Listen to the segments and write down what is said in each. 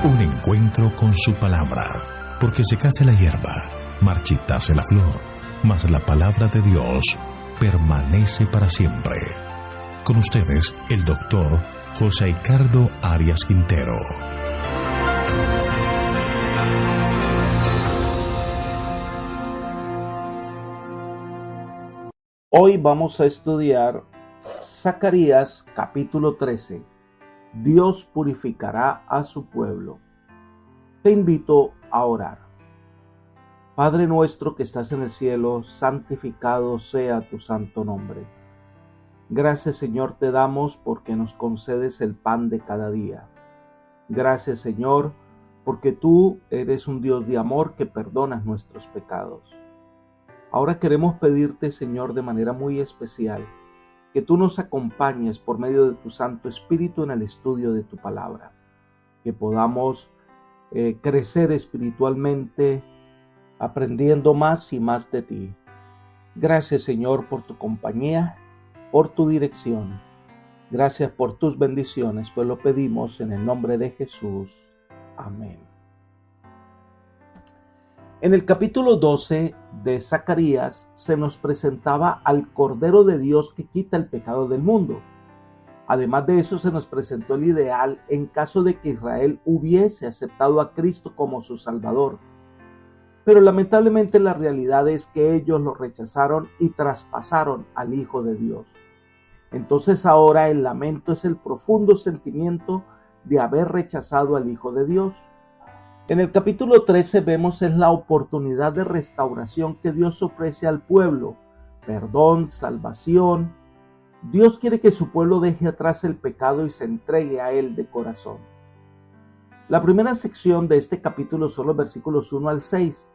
Un encuentro con su palabra, porque secase la hierba, marchitase la flor, mas la palabra de Dios permanece para siempre. Con ustedes, el doctor José Ricardo Arias Quintero. Hoy vamos a estudiar Zacarías capítulo 13. Dios purificará a su pueblo. Te invito a orar. Padre nuestro que estás en el cielo, santificado sea tu santo nombre. Gracias, Señor, te damos porque nos concedes el pan de cada día. Gracias, Señor, porque tú eres un Dios de amor que perdonas nuestros pecados. Ahora queremos pedirte, Señor, de manera muy especial, que tú nos acompañes por medio de tu Santo Espíritu en el estudio de tu palabra, que podamos crecer espiritualmente, aprendiendo más y más de ti. Gracias, Señor, por tu compañía, por tu dirección. Gracias por tus bendiciones, pues lo pedimos en el nombre de Jesús. Amén. En el capítulo 12 de Zacarías se nos presentaba al Cordero de Dios que quita el pecado del mundo. Además de eso, se nos presentó el ideal en caso de que Israel hubiese aceptado a Cristo como su Salvador. Pero lamentablemente la realidad es que ellos lo rechazaron y traspasaron al Hijo de Dios. Entonces ahora el lamento es el profundo sentimiento de haber rechazado al Hijo de Dios. En el capítulo 13 vemos es la oportunidad de restauración que Dios ofrece al pueblo. Perdón, salvación. Dios quiere que su pueblo deje atrás el pecado y se entregue a Él de corazón. La primera sección de este capítulo son los versículos 1 al 6.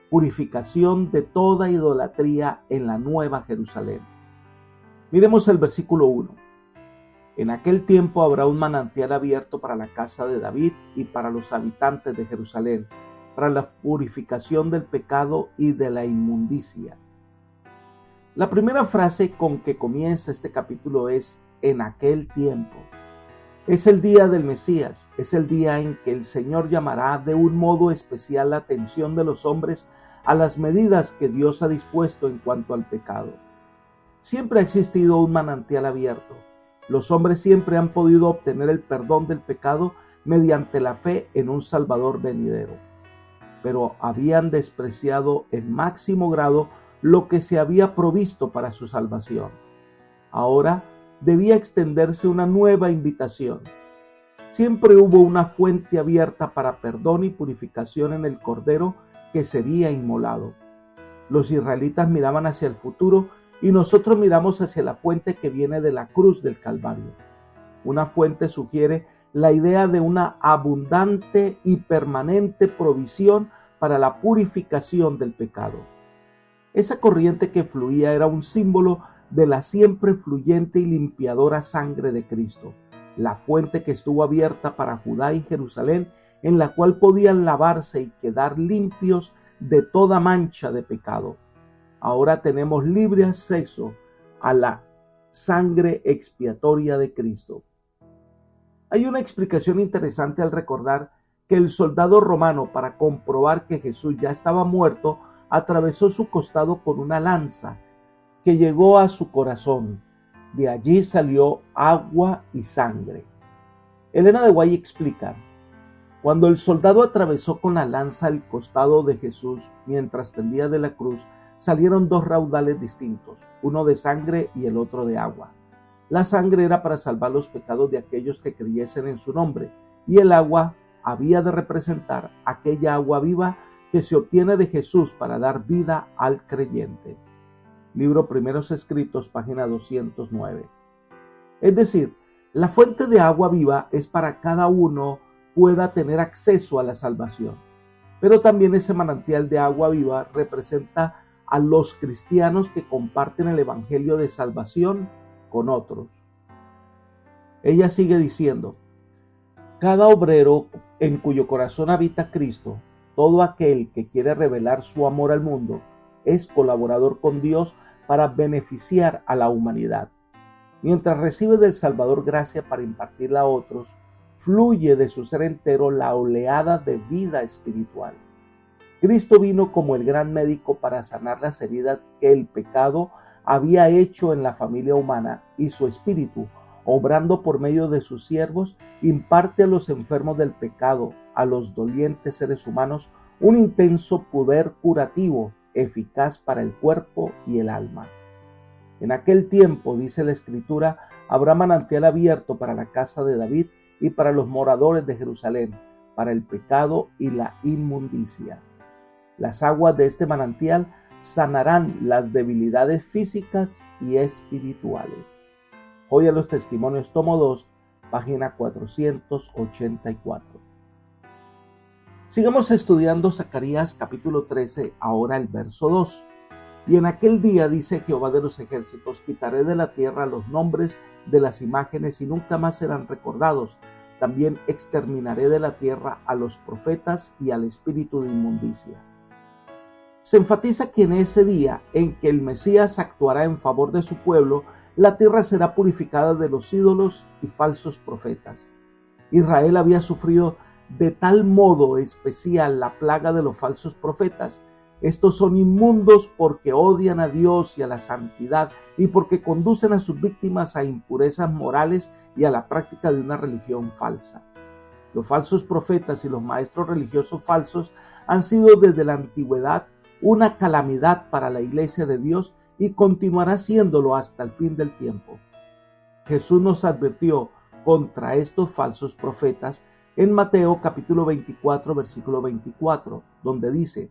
Purificación de toda idolatría en la Nueva Jerusalén. Miremos el versículo 1. En aquel tiempo habrá un manantial abierto para la casa de David y para los habitantes de Jerusalén, para la purificación del pecado y de la inmundicia. La primera frase con que comienza este capítulo es en aquel tiempo. Es el día del Mesías, es el día en que el Señor llamará de un modo especial la atención de los hombres a las medidas que Dios ha dispuesto en cuanto al pecado. Siempre ha existido un manantial abierto. Los hombres siempre han podido obtener el perdón del pecado mediante la fe en un Salvador venidero. Pero habían despreciado en máximo grado lo que se había provisto para su salvación. Ahora debía extenderse una nueva invitación. Siempre hubo una fuente abierta para perdón y purificación en el Cordero que sería inmolado. Los israelitas miraban hacia el futuro y nosotros miramos hacia la fuente que viene de la cruz del Calvario. Una fuente sugiere la idea de una abundante y permanente provisión para la purificación del pecado. Esa corriente que fluía era un símbolo de la siempre fluyente y limpiadora sangre de Cristo, la fuente que estuvo abierta para Judá y Jerusalén, en la cual podían lavarse y quedar limpios de toda mancha de pecado. Ahora tenemos libre acceso a la sangre expiatoria de Cristo. Hay una explicación interesante al recordar que el soldado romano, para comprobar que Jesús ya estaba muerto, atravesó su costado con una lanza que llegó a su corazón. De allí salió agua y sangre. Elena de White explica: cuando el soldado atravesó con la lanza el costado de Jesús mientras pendía de la cruz, salieron dos raudales distintos, uno de sangre y el otro de agua. La sangre era para salvar los pecados de aquellos que creyesen en su nombre, y el agua había de representar aquella agua viva que se obtiene de Jesús para dar vida al creyente. Libro Primeros Escritos, página 209. Es decir, la fuente de agua viva es para cada uno pueda tener acceso a la salvación. Pero también ese manantial de agua viva representa a los cristianos que comparten el evangelio de salvación con otros. Ella sigue diciendo: cada obrero en cuyo corazón habita Cristo, todo aquel que quiere revelar su amor al mundo, es colaborador con Dios para beneficiar a la humanidad. Mientras recibe del Salvador gracia para impartirla a otros, fluye de su ser entero la oleada de vida espiritual. Cristo vino como el gran médico para sanar las heridas que el pecado había hecho en la familia humana, y su Espíritu, obrando por medio de sus siervos, imparte a los enfermos del pecado, a los dolientes seres humanos, un intenso poder curativo, eficaz para el cuerpo y el alma. En aquel tiempo, dice la Escritura, habrá manantial abierto para la casa de David y para los moradores de Jerusalén, para el pecado y la inmundicia. Las aguas de este manantial sanarán las debilidades físicas y espirituales. Joya de los Testimonios, tomo 2, página 484. Sigamos estudiando Zacarías capítulo 13, ahora el verso 2. Y en aquel día, dice Jehová de los ejércitos, quitaré de la tierra los nombres de las imágenes y nunca más serán recordados. También exterminaré de la tierra a los profetas y al espíritu de inmundicia. Se enfatiza que en ese día en que el Mesías actuará en favor de su pueblo, la tierra será purificada de los ídolos y falsos profetas. Israel había sufrido de tal modo especial la plaga de los falsos profetas. Estos son inmundos porque odian a Dios y a la santidad, y porque conducen a sus víctimas a impurezas morales y a la práctica de una religión falsa. Los falsos profetas y los maestros religiosos falsos han sido desde la antigüedad una calamidad para la iglesia de Dios y continuará siéndolo hasta el fin del tiempo. Jesús nos advirtió contra estos falsos profetas en Mateo capítulo 24, versículo 24, donde dice: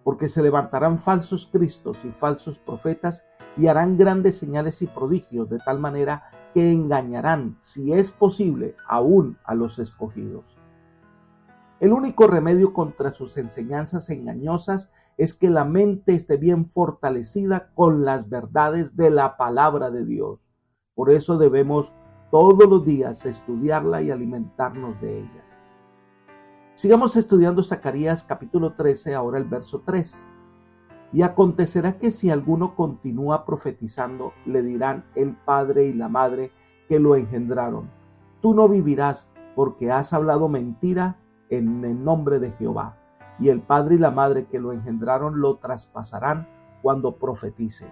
porque se levantarán falsos cristos y falsos profetas y harán grandes señales y prodigios, de tal manera que engañarán, si es posible, aún a los escogidos. El único remedio contra sus enseñanzas engañosas es que la mente esté bien fortalecida con las verdades de la palabra de Dios. Por eso debemos todos los días estudiarla y alimentarnos de ella. Sigamos estudiando Zacarías capítulo 13, ahora el verso 3. Y acontecerá que si alguno continúa profetizando, le dirán el padre y la madre que lo engendraron: tú no vivirás, porque has hablado mentira en el nombre de Jehová. Y el padre y la madre que lo engendraron lo traspasarán cuando profetice.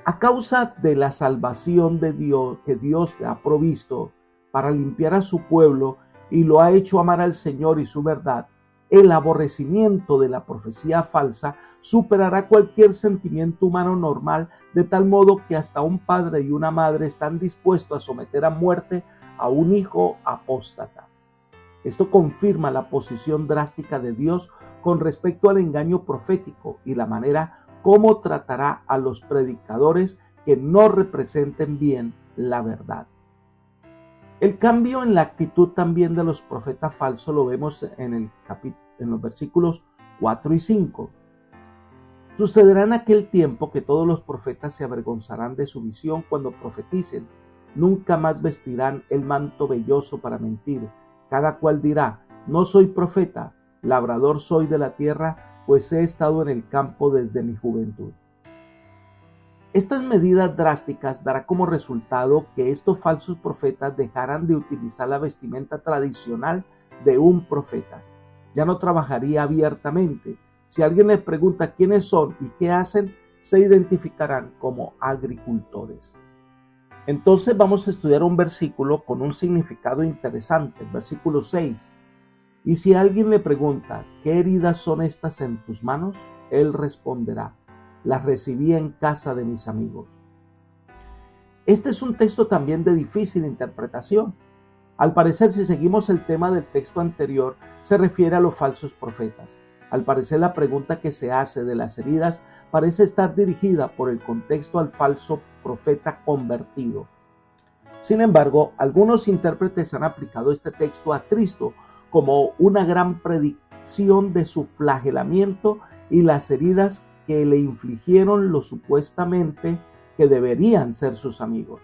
A causa de la salvación de Dios que Dios ha provisto para limpiar a su pueblo y lo ha hecho amar al Señor y su verdad, el aborrecimiento de la profecía falsa superará cualquier sentimiento humano normal, de tal modo que hasta un padre y una madre están dispuestos a someter a muerte a un hijo apóstata. Esto confirma la posición drástica de Dios con respecto al engaño profético y la manera como tratará a los predicadores que no representen bien la verdad. El cambio en la actitud también de los profetas falsos lo vemos en los versículos 4 y 5. Sucederá en aquel tiempo que todos los profetas se avergonzarán de su visión cuando profeticen. Nunca más vestirán el manto velloso para mentir. Cada cual dirá: no soy profeta, labrador soy de la tierra, pues he estado en el campo desde mi juventud. Estas medidas drásticas darán como resultado que estos falsos profetas dejarán de utilizar la vestimenta tradicional de un profeta. Ya no trabajaría abiertamente. Si alguien les pregunta quiénes son y qué hacen, se identificarán como agricultores. Entonces vamos a estudiar un versículo con un significado interesante, el versículo 6. Y si alguien le pregunta: ¿qué heridas son estas en tus manos?, él responderá: las recibí en casa de mis amigos. Este es un texto también de difícil interpretación. Al parecer, si seguimos el tema del texto anterior, se refiere a los falsos profetas. Al parecer, la pregunta que se hace de las heridas parece estar dirigida por el contexto al falso profeta convertido. Sin embargo, algunos intérpretes han aplicado este texto a Cristo como una gran predicción de su flagelamiento y las heridas que le infligieron los supuestamente que deberían ser sus amigos.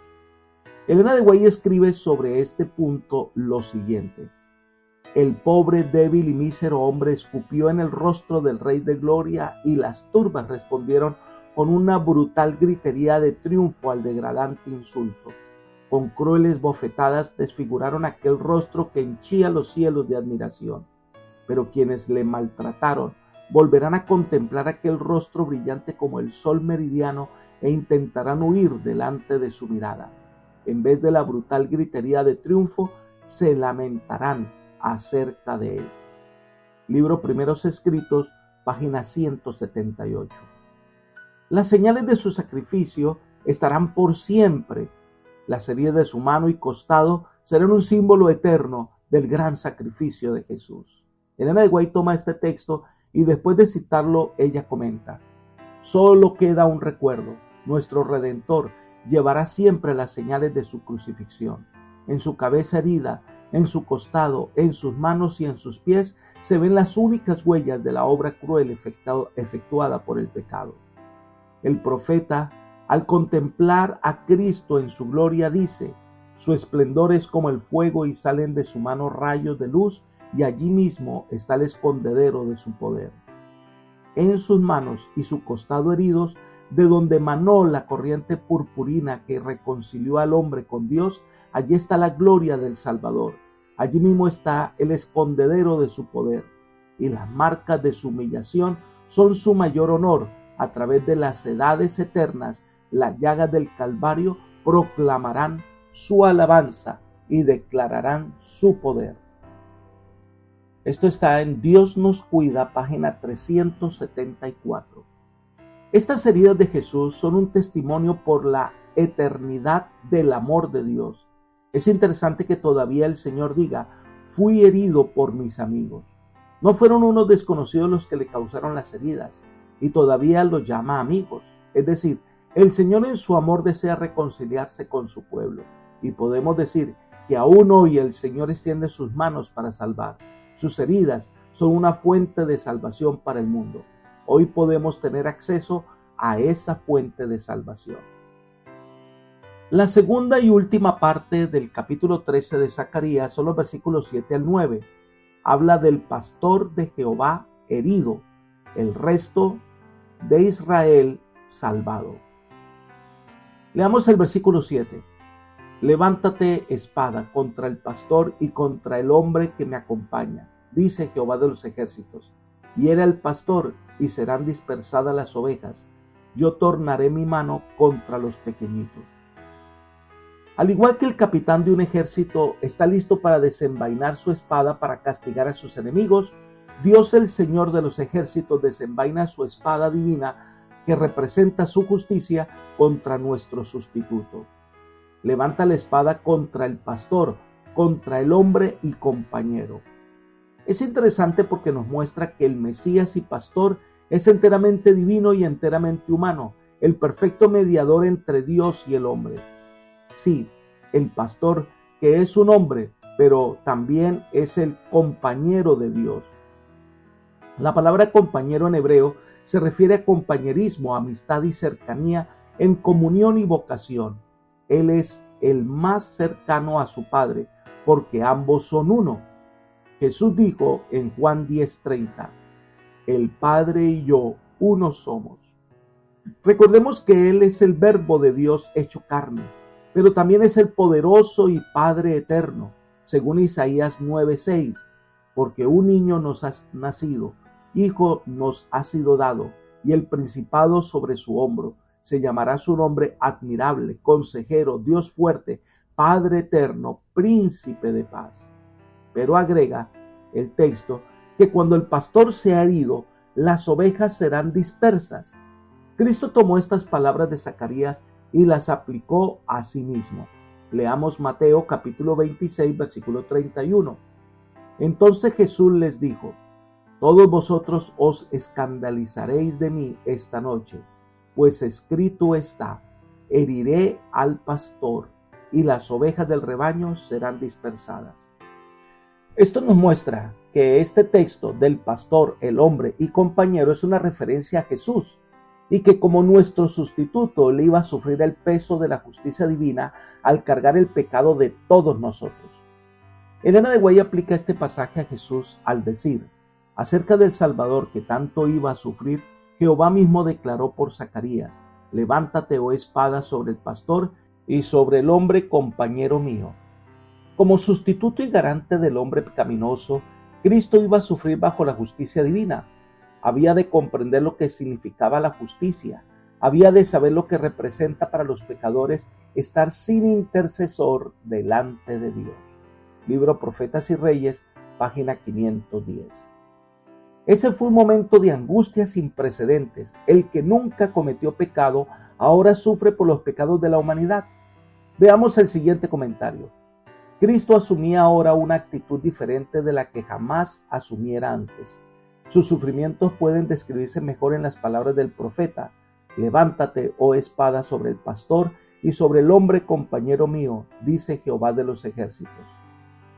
Elena de White escribe sobre este punto lo siguiente: el pobre, débil y mísero hombre escupió en el rostro del Rey de Gloria, y las turbas respondieron con una brutal gritería de triunfo al degradante insulto. Con crueles bofetadas desfiguraron aquel rostro que henchía los cielos de admiración. Pero quienes le maltrataron volverán a contemplar aquel rostro brillante como el sol meridiano e intentarán huir delante de su mirada. En vez de la brutal gritería de triunfo, se lamentarán acerca de él. Libro Primeros Escritos, página 178. Las señales de su sacrificio estarán por siempre. Las heridas de su mano y costado serán un símbolo eterno del gran sacrificio de Jesús. Elena de White toma este texto y después de citarlo, ella comenta: solo queda un recuerdo. Nuestro Redentor llevará siempre las señales de su crucifixión. En su cabeza herida, en su costado, en sus manos y en sus pies se ven las únicas huellas de la obra cruel efectuada por el pecado. El profeta, al contemplar a Cristo en su gloria, dice: su esplendor es como el fuego y salen de su mano rayos de luz, y allí mismo está el escondedero de su poder. En sus manos y su costado heridos, de donde manó la corriente purpurina que reconcilió al hombre con Dios, allí está la gloria del Salvador. Allí mismo está el escondedero de su poder, y las marcas de su humillación son su mayor honor. A través de las edades eternas, las llagas del Calvario proclamarán su alabanza y declararán su poder. Esto está en Dios nos cuida, página 374. Estas heridas de Jesús son un testimonio por la eternidad del amor de Dios. Es interesante que todavía el Señor diga: fui herido por mis amigos. No fueron unos desconocidos los que le causaron las heridas, y todavía los llama amigos. Es decir, el Señor en su amor desea reconciliarse con su pueblo, y podemos decir que aún hoy el Señor extiende sus manos para salvar. Sus heridas son una fuente de salvación para el mundo. Hoy podemos tener acceso a esa fuente de salvación. La segunda y última parte del capítulo 13 de Zacarías son los versículos 7 al 9. Habla del pastor de Jehová herido, el resto de Israel salvado. Leamos el versículo 7. Levántate espada contra el pastor y contra el hombre que me acompaña, dice Jehová de los ejércitos. Hiere al pastor y serán dispersadas las ovejas. Yo tornaré mi mano contra los pequeñitos. Al igual que el capitán de un ejército está listo para desenvainar su espada para castigar a sus enemigos, Dios el Señor de los ejércitos desenvaina su espada divina que representa su justicia contra nuestro sustituto. Levanta la espada contra el pastor, contra el hombre y compañero. Es interesante porque nos muestra que el Mesías y pastor es enteramente divino y enteramente humano, el perfecto mediador entre Dios y el hombre. Sí, el pastor, que es un hombre, pero también es el compañero de Dios. La palabra compañero en hebreo se refiere a compañerismo, amistad y cercanía en comunión y vocación. Él es el más cercano a su Padre, porque ambos son uno. Jesús dijo en Juan 10:30, el Padre y yo uno somos. Recordemos que Él es el Verbo de Dios hecho carne, pero también es el poderoso y Padre eterno, según Isaías 9:6, porque un niño nos ha nacido, hijo nos ha sido dado, y el principado sobre su hombro. Se llamará su nombre admirable, consejero, Dios fuerte, Padre eterno, príncipe de paz. Pero agrega el texto que cuando el pastor sea herido, las ovejas serán dispersas. Cristo tomó estas palabras de Zacarías y las aplicó a sí mismo. Leamos Mateo capítulo 26, versículo 31. Entonces Jesús les dijo: todos vosotros os escandalizaréis de mí esta noche, pues escrito está: heriré al pastor y las ovejas del rebaño serán dispersadas. Esto nos muestra que este texto del pastor, el hombre y compañero es una referencia a Jesús, y que como nuestro sustituto él iba a sufrir el peso de la justicia divina al cargar el pecado de todos nosotros. Elena de White aplica este pasaje a Jesús al decir: acerca del Salvador que tanto iba a sufrir, Jehová mismo declaró por Zacarías: levántate, oh espada, sobre el pastor y sobre el hombre compañero mío. Como sustituto y garante del hombre pecaminoso, Cristo iba a sufrir bajo la justicia divina. Había de comprender lo que significaba la justicia. Había de saber lo que representa para los pecadores estar sin intercesor delante de Dios. Libro Profetas y Reyes, página 510. Ese fue un momento de angustia sin precedentes. El que nunca cometió pecado ahora sufre por los pecados de la humanidad. Veamos el siguiente comentario. Cristo asumía ahora una actitud diferente de la que jamás asumiera antes. Sus sufrimientos pueden describirse mejor en las palabras del profeta: levántate, oh espada, sobre el pastor y sobre el hombre compañero mío, dice Jehová de los ejércitos.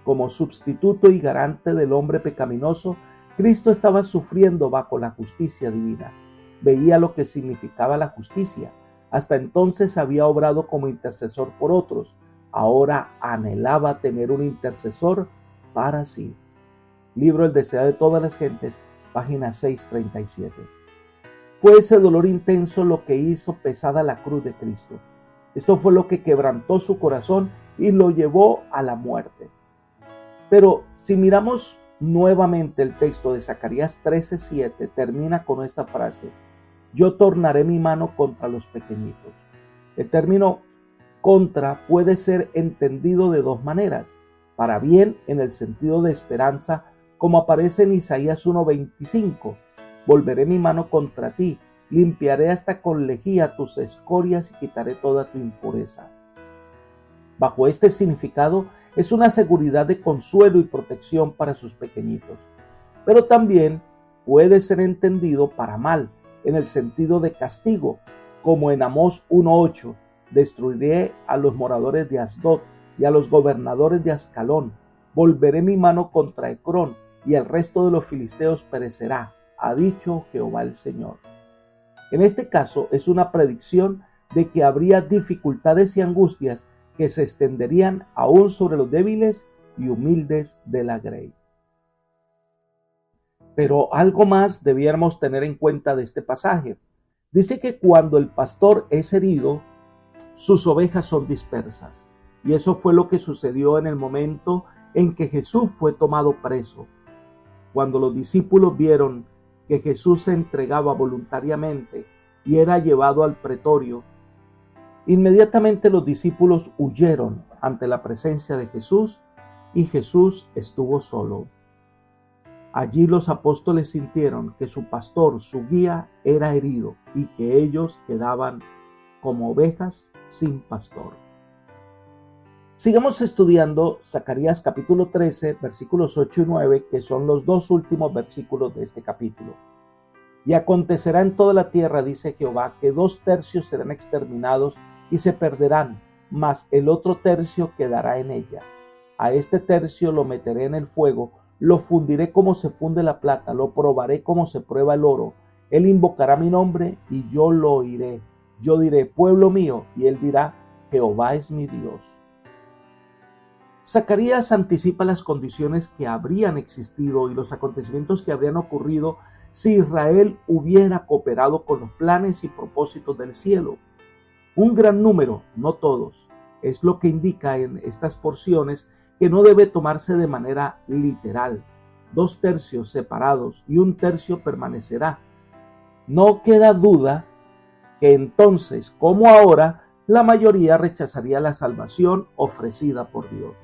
Como sustituto y garante del hombre pecaminoso, Cristo estaba sufriendo bajo la justicia divina. Veía lo que significaba la justicia. Hasta entonces había obrado como intercesor por otros. Ahora anhelaba tener un intercesor para sí. Libro El deseo de todas las gentes, página 637. Fue ese dolor intenso lo que hizo pesada la cruz de Cristo. Esto fue lo que quebrantó su corazón y lo llevó a la muerte. Pero si miramos nuevamente el texto de Zacarías 13:7, termina con esta frase: yo tornaré mi mano contra los pequeñitos. El término contra puede ser entendido de dos maneras: para bien en el sentido de esperanza, como aparece en Isaías 1:25, volveré mi mano contra ti, limpiaré hasta con lejía tus escorias y quitaré toda tu impureza. Bajo este significado es una seguridad de consuelo y protección para sus pequeñitos. Pero también puede ser entendido para mal, en el sentido de castigo, como en Amós 1:8, destruiré a los moradores de Asdod y a los gobernadores de Ascalón, volveré mi mano contra Ecrón y el resto de los filisteos perecerá, ha dicho Jehová el Señor. En este caso es una predicción de que habría dificultades y angustias que se extenderían aún sobre los débiles y humildes de la grey. Pero algo más debiéramos tener en cuenta de este pasaje. Dice que cuando el pastor es herido, sus ovejas son dispersas. Y eso fue lo que sucedió en el momento en que Jesús fue tomado preso. Cuando los discípulos vieron que Jesús se entregaba voluntariamente y era llevado al pretorio, inmediatamente los discípulos huyeron ante la presencia de Jesús y Jesús estuvo solo. Allí los apóstoles sintieron que su pastor, su guía, era herido y que ellos quedaban como ovejas sin pastor. Sigamos estudiando Zacarías capítulo 13, versículos 8 y 9, que son los dos últimos versículos de este capítulo. Y acontecerá en toda la tierra, dice Jehová, que 2/3 serán exterminados y se perderán, mas el otro tercio quedará en ella. A este tercio lo meteré en el fuego, lo fundiré como se funde la plata, lo probaré como se prueba el oro. Él invocará mi nombre y yo lo oiré. Yo diré, pueblo mío, y él dirá, Jehová es mi Dios. Zacarías anticipa las condiciones que habrían existido y los acontecimientos que habrían ocurrido si Israel hubiera cooperado con los planes y propósitos del cielo. Un gran número, no todos, es lo que indica en estas porciones que no debe tomarse de manera literal. 2/3 separados y 1/3 permanecerá. No queda duda que entonces, como ahora, la mayoría rechazaría la salvación ofrecida por Dios.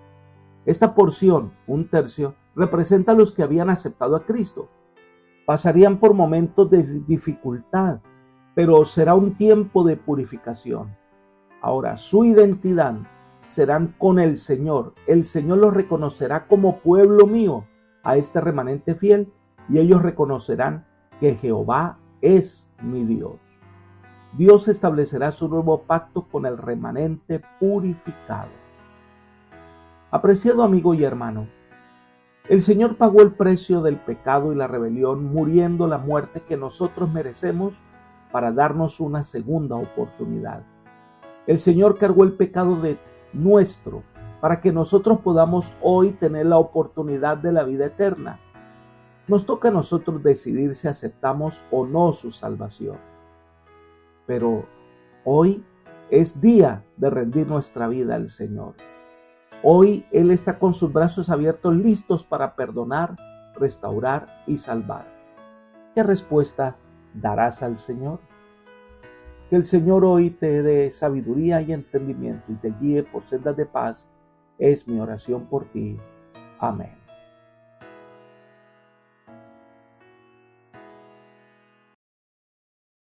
Esta porción, 1/3, representa a los que habían aceptado a Cristo. Pasarían por momentos de dificultad, pero será un tiempo de purificación. Ahora, su identidad serán con el Señor. El Señor los reconocerá como pueblo mío, a este remanente fiel, y ellos reconocerán que Jehová es mi Dios. Dios establecerá su nuevo pacto con el remanente purificado. Apreciado amigo y hermano, el Señor pagó el precio del pecado y la rebelión, muriendo la muerte que nosotros merecemos para darnos una segunda oportunidad. El Señor cargó el pecado de nuestro para que nosotros podamos hoy tener la oportunidad de la vida eterna. Nos toca a nosotros decidir si aceptamos o no su salvación. Pero hoy Es día de rendir nuestra vida al Señor. Hoy Él está con sus brazos abiertos, listos para perdonar, restaurar y salvar. ¿Qué respuesta darás al Señor? Que el Señor hoy te dé sabiduría y entendimiento y te guíe por sendas de paz. Es mi oración por ti. Amén.